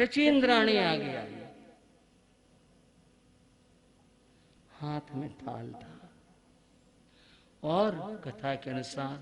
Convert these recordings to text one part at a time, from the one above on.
शची इंद्राणी आगे आई, हाथ में थाल था और कथा के अनुसार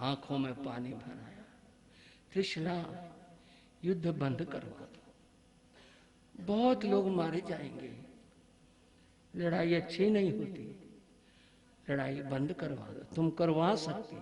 आंखों में पानी भराया। त्रिशला, युद्ध बंद करवा दो, बहुत लोग मारे जाएंगे, लड़ाई अच्छी नहीं होती, लड़ाई बंद करवा दो, तुम करवा सकती।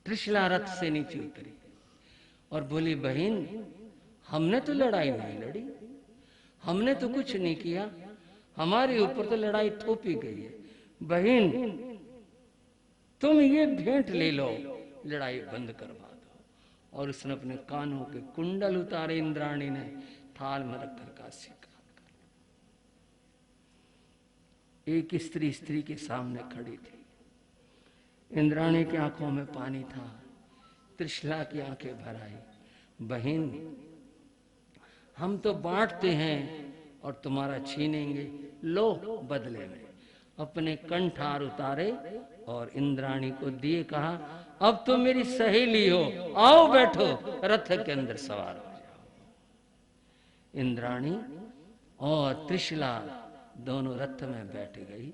त्रिशला रथ से नीचे उतरी और बोली, बहन हमने तो लड़ाई नहीं लड़ी, हमने तो कुछ नहीं किया, हमारे ऊपर तो लड़ाई थोपी गई है। बहन तुम ये भेंट ले लो, लड़ाई बंद करवा दो। और उसने अपने कानों के कुंडल उतारे, इंद्राणी ने थाल में रखकर का स्वीकार कर। एक स्त्री के सामने खड़ी थी, इंद्राणी की आंखों में पानी था, त्रिशला की आंखें भर आई। बहन हम तो बांटते हैं और तुम्हारा छीनेंगे, लो बदले में। अपने कंठार उतारे और इंद्राणी को दिए, कहा अब तो मेरी सहेली हो, आओ बैठो, रथ के अंदर सवार हो जाओ। इंद्राणी और त्रिशला दोनों रथ में बैठ गई,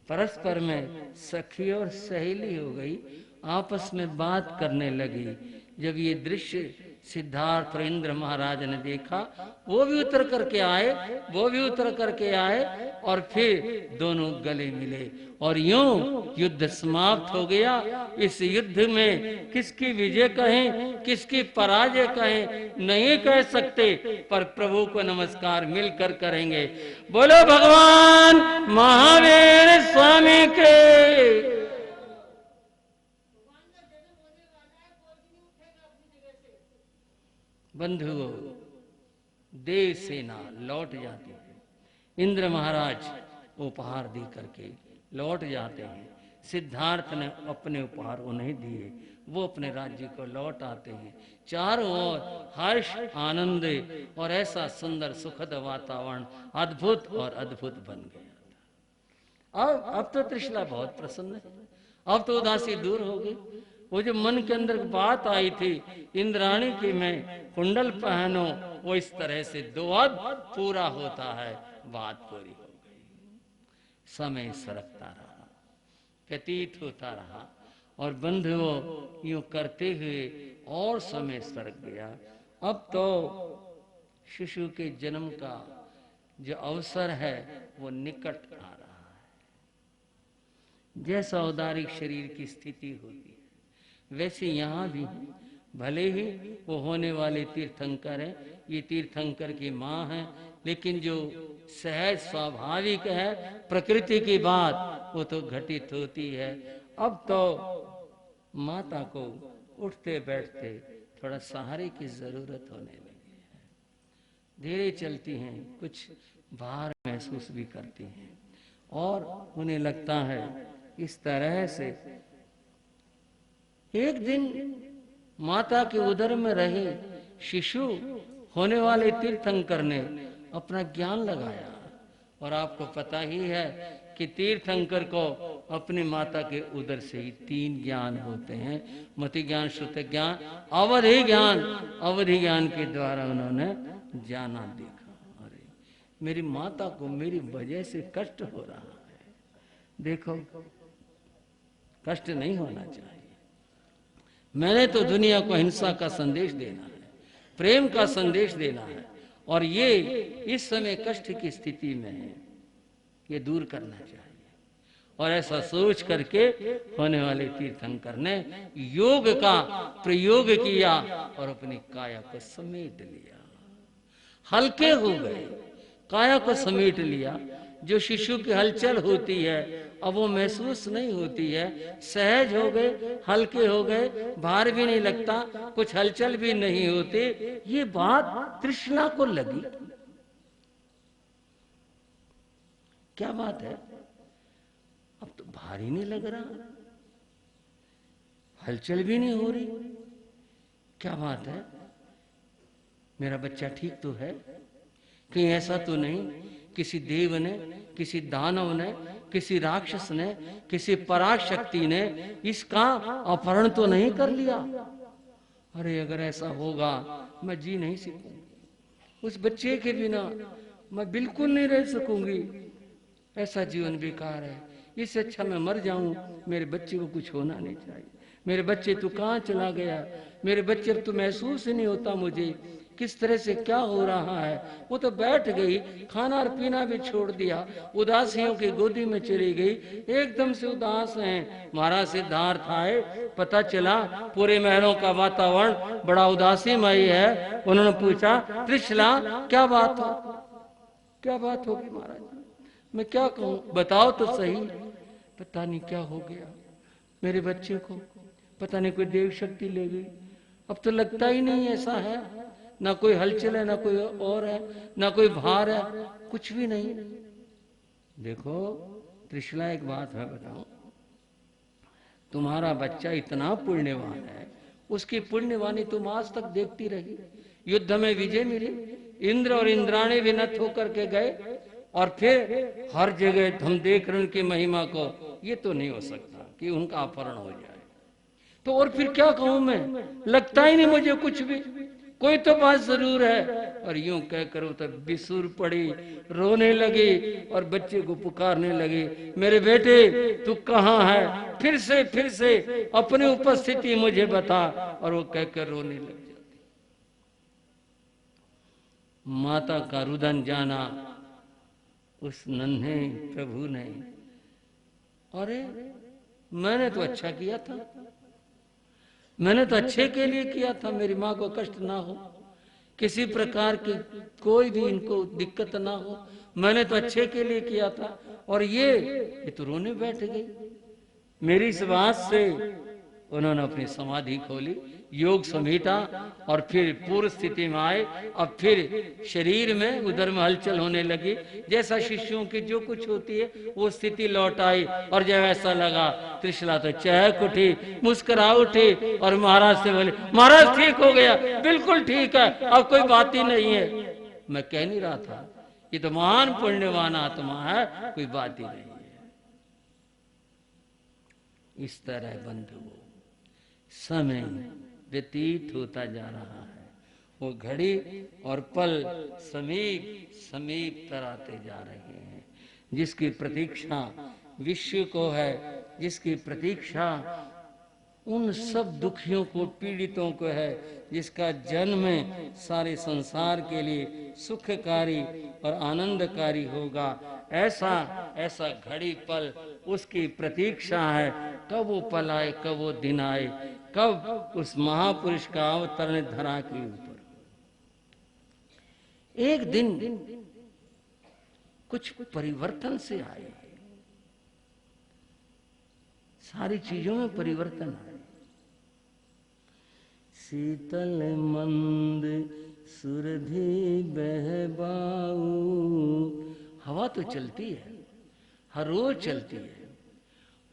परस्पर में सखी और सहेली हो गई, आपस में बात करने लगी। जब ये दृश्य सिद्धार्थ और इंद्र महाराज ने देखा, वो भी उतर करके आए, और फिर दोनों गले मिले और यूं युद्ध समाप्त हो गया। इस युद्ध में किसकी विजय कहें, किसकी पराजय कहें, नहीं कह सकते, पर प्रभु को नमस्कार मिलकर करेंगे। बोलो भगवान महावीर स्वामी के। बंधुओं, देव सेना लौट जाती है, इंद्र महाराज उपहार दी करके लौट जाते हैं। सिद्धार्थ ने अपने उपहार उन्हें दिए, वो अपने राज्य को लौट आते हैं। चारों ओर हर्ष आनंद और ऐसा सुंदर सुखद वातावरण अद्भुत और अद्भुत बन गया। अब तो त्रिशला बहुत प्रसन्न है, अब तो उदासी दूर हो गई। वो जो मन के अंदर बात आई थी इंद्राणी की मैं कुंडल पहनो, वो इस तरह से दुआद पूरा होता है, बात पूरी हो गई। समय सरकता रहा, व्यतीत होता रहा, और बंधुओं यूं करते हुए और समय सरक गया। अब तो शिशु के जन्म का जो अवसर है वो निकट आ रहा है। जैसा औदारिक शरीर की स्थिति होती है वैसे यहाँ भी, भले ही वो होने वाले तीर्थंकर है, ये तीर्थंकर की माँ है, लेकिन जो सहज स्वाभाविक है प्रकृति की बात वो तो घटित होती है। अब तो माता को उठते बैठते थोड़ा सहारे की जरूरत होने लगी है, धीरे चलती हैं, कुछ भार महसूस भी करती हैं, और उन्हें लगता है इस तरह से। एक दिन माता के उदर में रहे शिशु होने वाले तीर्थंकर ने अपना ज्ञान लगाया, और आपको पता ही है कि तीर्थंकर को अपनी माता के उदर से ही 3 ज्ञान होते हैं, मति ज्ञान, श्रुति ज्ञान, अवधि ज्ञान। अवधि ज्ञान के द्वारा उन्होंने जाना, देखा, अरे मेरी माता को मेरी वजह से कष्ट हो रहा है, देखो कष्ट नहीं होना चाहिए। मैंने तो दुनिया को हिंसा का संदेश देना है, प्रेम का संदेश देना है, और ये इस समय कष्ट की स्थिति में है, ये दूर करना चाहिए। और ऐसा सोच करके होने वाले तीर्थंकर ने योग का प्रयोग किया और अपनी काया को समेट लिया, हल्के हो गए, काया को समेट लिया। जो शिशु की हलचल होती है अब वो महसूस नहीं होती है, सहज हो गए, हल्के हो गए, भार भी नहीं लगता, कुछ हलचल भी नहीं होती। ये बात त्रिशला को लगी, क्या बात है, अब तो भारी नहीं लग रहा, हलचल भी नहीं हो रही, क्या बात है, मेरा बच्चा ठीक तो है, कहीं ऐसा तो नहीं किसी देव ने, किसी दानव ने, किसी राक्षस ने, किसी पराशक्ति ने इसका अपहरण तो नहीं कर लिया। अरे अगर ऐसा होगा मैं जी नहीं सकूंगी, उस बच्चे के बिना मैं बिल्कुल नहीं रह सकूंगी, ऐसा जीवन बेकार है, इससे अच्छा मैं मर जाऊं, मेरे बच्चे को कुछ होना नहीं चाहिए। मेरे बच्चे तू कहाँ चला गया, मेरे बच्चे अब तो महसूस ही नहीं होता मुझे किस तरह से क्या हो रहा है। वो तो बैठ गई, खाना और पीना भी छोड़ दिया, उदासियों की गोदी में चली गई, एकदम से उदास हैं। महाराज सिद्धार्थ आए, पता चला पूरे महलों का वातावरण बड़ा उदासीमय है। उन्होंने पूछा, त्रिशला क्या बात हो, क्या बात होगी महाराज, मैं क्या कहूँ, बताओ तो सही। पता नहीं क्या हो गया मेरे बच्चे को, पता नहीं कोई देव शक्ति ले गई, अब तो लगता ही नहीं ऐसा है, ना कोई हलचल है, ना कोई और है, ना कोई भार है, कुछ भी नहीं। देखो त्रिशला एक बात मैं बताऊं, तुम्हारा बच्चा इतना पुण्यवान है, उसकी पुण्यवानी तुम आज तक देखती रही, युद्ध में विजय मिली, इंद्र और इंद्राणी विनत होकर के गए, और फिर हर जगह हम देख रहे उनकी महिमा को। ये तो नहीं हो सकता कि उनका अपहरण हो जाए, तो और फिर क्या कहूं मैं, लगता ही नहीं मुझे कुछ भी, कोई तो बात जरूर है। और यूं कहकर तो बिसुर पड़ी, रोने लगी और बच्चे को पुकारने लगी, मेरे बेटे तू कहाँ है, फिर से अपनी उपस्थिति मुझे बता। और वो कहकर रोने लग जाती। माता का रुदन जाना उस नन्हे प्रभु ने, अरे मैंने तो अच्छा किया था, मैंने तो अच्छे के लिए किया था, मेरी माँ को कष्ट ना हो, किसी प्रकार की कोई भी इनको दिक्कत ना हो, मैंने तो अच्छे के लिए किया था। और ये तो रोने बैठ गई। मेरी इस बात से उन्होंने अपनी समाधि खोली, योग समेटा और फिर पूर्व स्थिति में आए। अब फिर शरीर में उधर में हलचल होने लगी, जैसा शिष्यों की जो कुछ होती है वो स्थिति लौट आई। और जब ऐसा लगा, त्रिशला तो चहक उठी, मुस्कुरा उठी और महाराज से बोले, महाराज ठीक हो गया, बिल्कुल ठीक है, अब कोई बात ही नहीं है। मैं कह नहीं रहा था, ये तो महान पुण्यवान आत्मा है, कोई बात ही नहीं है। इस तरह बंधु समय व्यतीत होता जा रहा है, वो घड़ी और पल समीप समीप तराते जा रहे हैं। जिसकी प्रतीक्षा विश्व को है, जिसकी प्रतीक्षा उन सब दुखियों को, पीड़ितों को है, जिसका जन्म सारे संसार के लिए सुखकारी और आनंदकारी होगा, ऐसा ऐसा घड़ी पल उसकी प्रतीक्षा है। कब वो पल आए, कब वो दिन आए, कब उस महापुरुष का अवतरण धरा के ऊपर। एक दिन कुछ परिवर्तन से आए, सारी चीजों में परिवर्तन आए। शीतल मंद सुरधि बहबाऊ, हवा तो चलती है, हर रोज चलती है,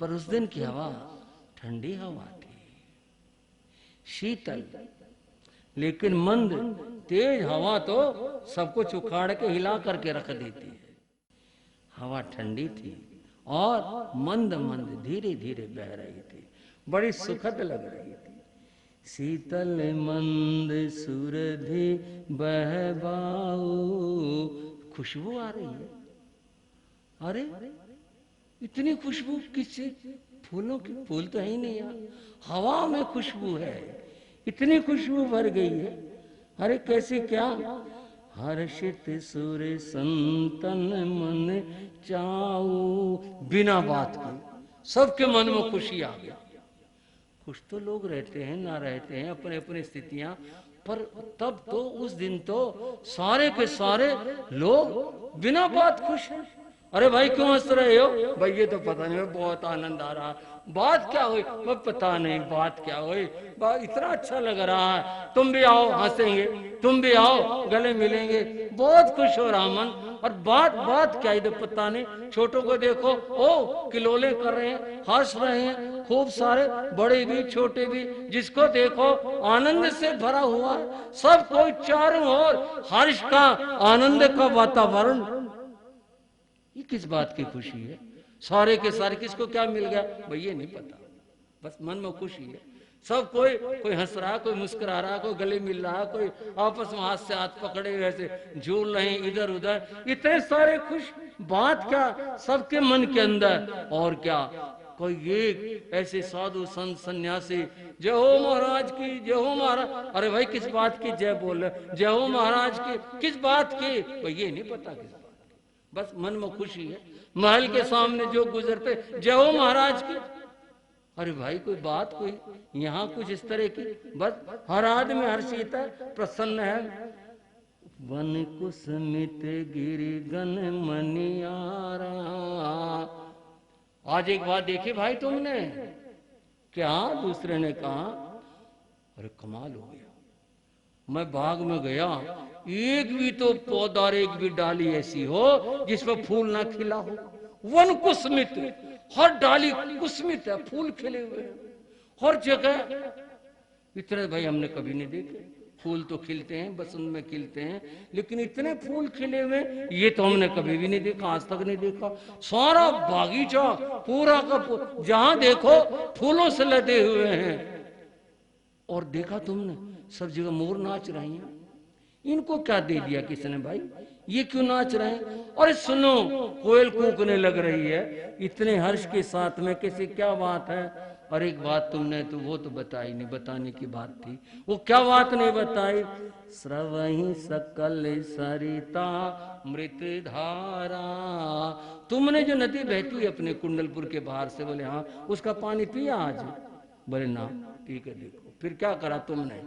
पर उस दिन की हवा ठंडी हवा थी, शीतल, लेकिन मंद। तेज हवा तो सब कुछ उखाड़ के हिला करके रख देती है। हवा ठंडी थी और मंद मंद धीरे धीरे बह रही थी, बड़ी सुखद लग रही थी। शीतल मंद सुरधि बहबाऊ, खुशबू आ रही है। अरे इतनी खुशबू किससे, फूलों की, फूल तो है ही नहीं यार, हवा में खुशबू है, इतनी खुशबू भर गई है। अरे कैसे, क्या, हर्षित सुर संतन मन चाऊ, बिना बात के सबके मन में खुशी आ गई। खुश तो लोग रहते हैं, ना रहते हैं, अपने अपनी स्थितियां, पर तब तो उस दिन तो सारे के सारे लोग बिना बात खुश हैं। अरे भाई क्यों हंस रहे हो, भाई ये तो पता नहीं, बहुत आनंद आ रहा, बात क्या हुई, मैं पता नहीं बात क्या हुई, इतना अच्छा लग रहा है, तुम भी आओ हंसेंगे, तुम भी आओ गले मिलेंगे, बहुत खुश हो रहा मन। और बात क्या, इधर पता नहीं, छोटों को देखो, ओ किलोले कर रहे हैं, हंस रहे हैं, खूब सारे, बड़े भी छोटे भी, जिसको देखो आनंद से भरा हुआ है, सब कोई चारों ओर हर्ष का, आनंद का वातावरण। ये किस बात की खुशी है, सारे के सारे, किसको क्या मिल गया भाई ये नहीं पता, बस मन में खुशी है। सब कोई हंस रहा, कोई मुस्कुरा रहा, कोई गले मिल रहा, कोई आपस में हाथ से हाथ पकड़े ऐसे झूल रहे हैं इधर उधर, इतने सारे खुश। बात क्या, सबके मन के अंदर। और क्या, कोई एक ऐसे साधु संत सन्यासी जय हो महाराज की, जय हो महाराज। अरे भाई किस बात की जय बोल रहे, जय हो महाराज की, किस बात की, भाई ये नहीं पता किस बात की, बस मन में खुशी है। महल के सामने जो गुजरते जय हो महाराज की। अरे भाई कोई बात, कोई यहाँ कुछ इस तरह की, बस हर आदमी हर्षित है, प्रसन्न है। वन कुसमित गिरि गन मनियारा। आज एक बात देखी भाई तुमने, क्या दूसरे ने कहा, अरे कमाल हो गया, मैं बाग में गया, एक भी तो पौधा, एक भी डाली ऐसी हो जिसमें फूल ना खिला हो। वन कुसमित, हर डाली कुसमित है, फूल खिले हुए हैं हर जगह। इतने भाई हमने कभी नहीं देखे। फूल तो खिलते हैं, बसंत में खिलते हैं, लेकिन इतने फूल खिले हुए ये तो हमने कभी भी नहीं देखा, आज तक नहीं देखा। सारा बागीचा पूरा का पूरा, जहां देखो फूलों से लदे हुए हैं। और देखा तुमने, सब जगह मोर नाच रही हैं। इनको क्या दे दिया किसने भाई, ये क्यों नाच रहे हैं? और सुनो, कोयल कूकने लग रही है इतने हर्ष के साथ में, कैसे, क्या बात है? और एक बात तुमने तो वो तो बताई नहीं, बताने की बात थी, वो क्या बात नहीं बताई? स्रवहि सकल सरिता मृत धारा। तुमने जो नदी बहती है अपने कुंडलपुर के बाहर से, बोले हाँ, उसका पानी पिया आज? बोले ना, पी के देखो। फिर क्या करा तुमने?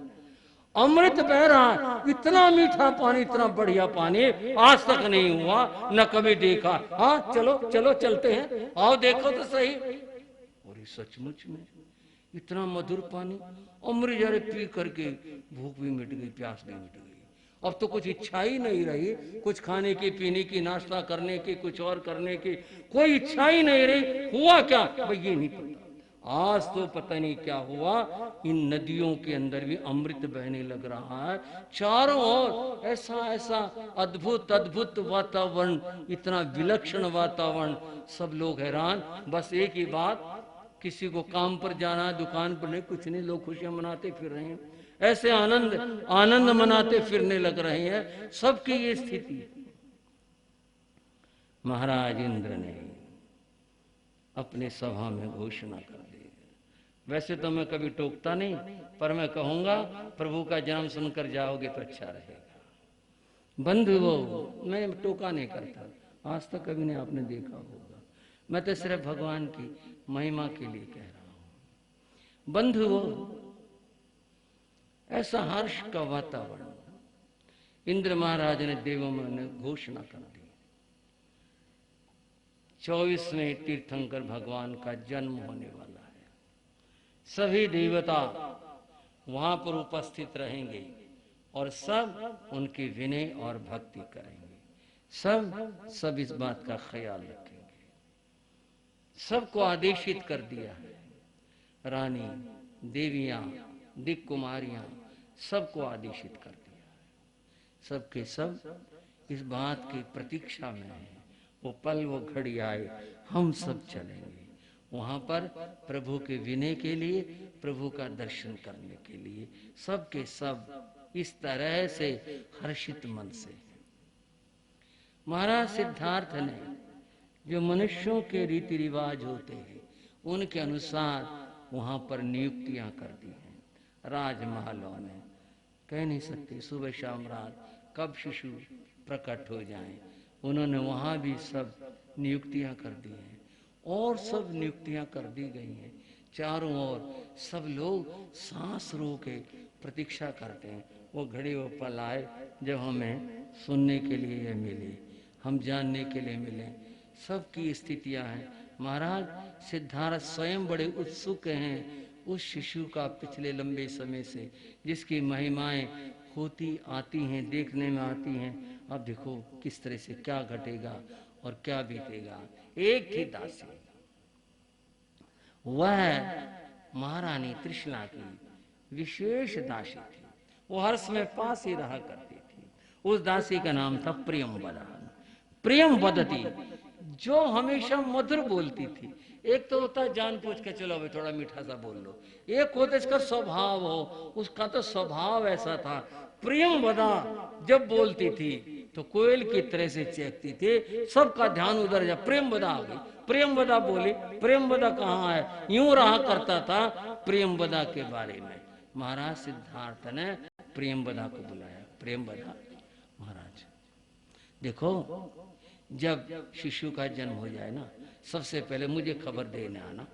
अमृत बह रहा, इतना मीठा पानी, इतना बढ़िया पानी आज तक नहीं हुआ, न कभी देखा। हाँ चलो चलो चलते हैं, आओ देखो तो सही। और सचमुच में इतना मधुर पानी, अमृत जरे पी करके भूख भी मिट गई, प्यास भी मिट गई। अब तो कुछ इच्छा ही नहीं रही, कुछ खाने की, पीने की, नाश्ता करने की, कुछ और करने की कोई इच्छा ही नहीं रही। हुआ क्या भाई ये नहीं पता। आज तो पता नहीं क्या हुआ, इन नदियों के अंदर भी अमृत बहने लग रहा है चारों ओर। ऐसा ऐसा अद्भुत अद्भुत वातावरण, इतना विलक्षण वातावरण, सब लोग हैरान। बस एक ही बात, किसी को काम पर जाना है, दुकान पर नहीं, कुछ नहीं, लोग खुशियां मनाते फिर रहे हैं, ऐसे आनंद आनंद मनाते फिरने लग रहे हैं। सबकी ये स्थिति। महाराज इंद्र ने अपने सभा में घोषणा कर दी। वैसे तो मैं कभी टोकता नहीं, पर मैं कहूंगा प्रभु का जन्म सुनकर जाओगे तो अच्छा रहेगा। बंधुओं, मैं टोका नहीं करता, आज तक कभी नहीं आपने देखा होगा, मैं तो सिर्फ भगवान की महिमा के लिए कह रहा हूं। बंधुओं, ऐसा हर्ष का वातावरण इंद्र महाराज ने देवों में घोषणा कर दी। 24वें तीर्थंकर भगवान का जन्म होने वाला है। सभी देवता वहां पर उपस्थित रहेंगे और सब उनकी विनय और भक्ति करेंगे। सब इस बात का ख्याल रखेंगे। सबको आदेशित कर दिया है, रानी, देवियां, दिक् कुमारियां, सबको आदेशित कर दिया है। सबके सब इस बात की प्रतीक्षा में है, वो पल वो घड़ी आए, हम सब चलेंगे वहां पर प्रभु के विनय के लिए, प्रभु का दर्शन करने के लिए। सब के सब इस तरह से हर्षित मन से। महाराज सिद्धार्थ ने जो मनुष्यों के रीति रिवाज होते हैं उनके अनुसार वहां पर नियुक्तियां कर दी हैं। राजमहलों में कह नहीं सकते सुबह शाम रात कब शिशु प्रकट हो जाएं, उन्होंने वहां भी सब नियुक्तियां कर दी हैं और सब नियुक्तियां कर दी गई हैं। चारों ओर सब लोग सांस रोके प्रतीक्षा करते हैं, वो घड़ी वो पल आए जब हमें सुनने के लिए ये मिले, हम जानने के लिए मिले। सबकी स्थितियां हैं। महाराज सिद्धार्थ स्वयं बड़े उत्सुक हैं उस शिशु का पिछले लंबे समय से, जिसकी महिमाएं होती आती हैं, देखने में आती हैं। अब देखो किस तरह से क्या घटेगा और क्या बीतेगा। एक थी दासी, वह महारानी तृष्णा की विशेष दासी थी, वो हर समय पास ही रहा करती थी। उस दासी का नाम था प्रियंवदा। प्रियंवदती, जो हमेशा मधुर बोलती थी। एक तो होता है जानबूझ के चलो भाई थोड़ा मीठा सा बोल लो, एक होता इसका स्वभाव हो, उसका तो स्वभाव ऐसा था। प्रेम बदा जब बोलती थी तो कोयल की तरह से चहकती थी, सबका ध्यान उधर जा, प्रेम बदा आ गई, प्रेम बदा बोली, प्रेम बदा कहाँ है, यूं रहा करता था प्रेम बदा के बारे में। महाराज सिद्धार्थ ने प्रेम बदा को बुलाया। प्रेम बदा महाराज देखो, जब शिशु का जन्म हो जाए ना, सबसे पहले मुझे खबर देने आना।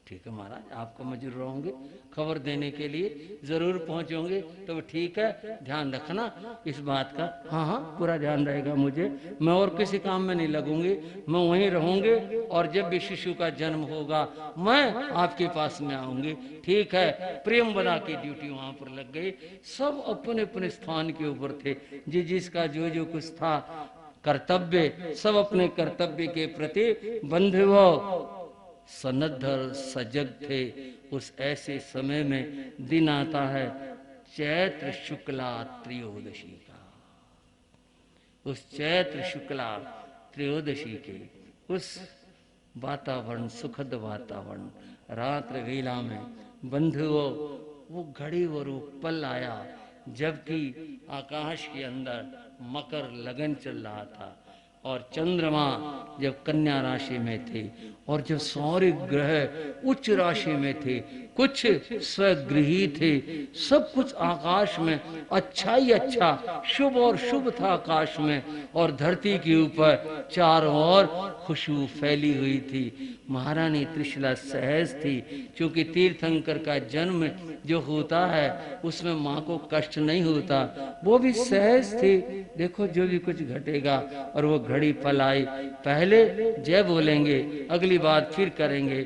ठीक है महाराज, आपको मैं जरूर रहूंगी, खबर देने के लिए जरूर पहुंचोगे। तो ठीक है, ध्यान रखना इस बात का। हाँ हाँ, पूरा ध्यान रहेगा मुझे, मैं और किसी काम में नहीं लगूंगी, मैं वहीं रहूंगी, और जब भी शिशु का जन्म होगा मैं आपके पास में आऊंगी। ठीक है। प्रेम बदा की ड्यूटी वहां पर लग गई। सब अपने अपने स्थान के ऊपर थे, जिसका जो जो कुछ था कर्तव्य, सब अपने कर्तव्य के प्रति बंधुओं सनद्ध सजग थे। उस ऐसे समय में दिन आता है चैत्र शुक्ला त्रयोदशी का। उस चैत्र शुक्ला त्रयोदशी के उस वातावरण, सुखद वातावरण, रात्र वेला में बंधुओं वो घड़ी और वो पल आया जबकि आकाश के अंदर मकर लगन चल रहा था और चंद्रमा जब कन्या राशि में थे और जब सौर्य ग्रह उच्च राशि में थे, कुछ स्वगृही थे, सब कुछ आकाश में अच्छा ही अच्छा, शुभ और शुभ था आकाश में, और धरती के ऊपर चारों ओर खुशबू फैली हुई थी। महारानी त्रिशला सहज थी, क्योंकि तीर्थंकर का जन्म जो होता है उसमें माँ को कष्ट नहीं होता, वो भी सहज थी। देखो जो भी कुछ घटेगा, और वो घड़ी पल आई। पहले जय बोलेंगे, अगली बात फिर करेंगे।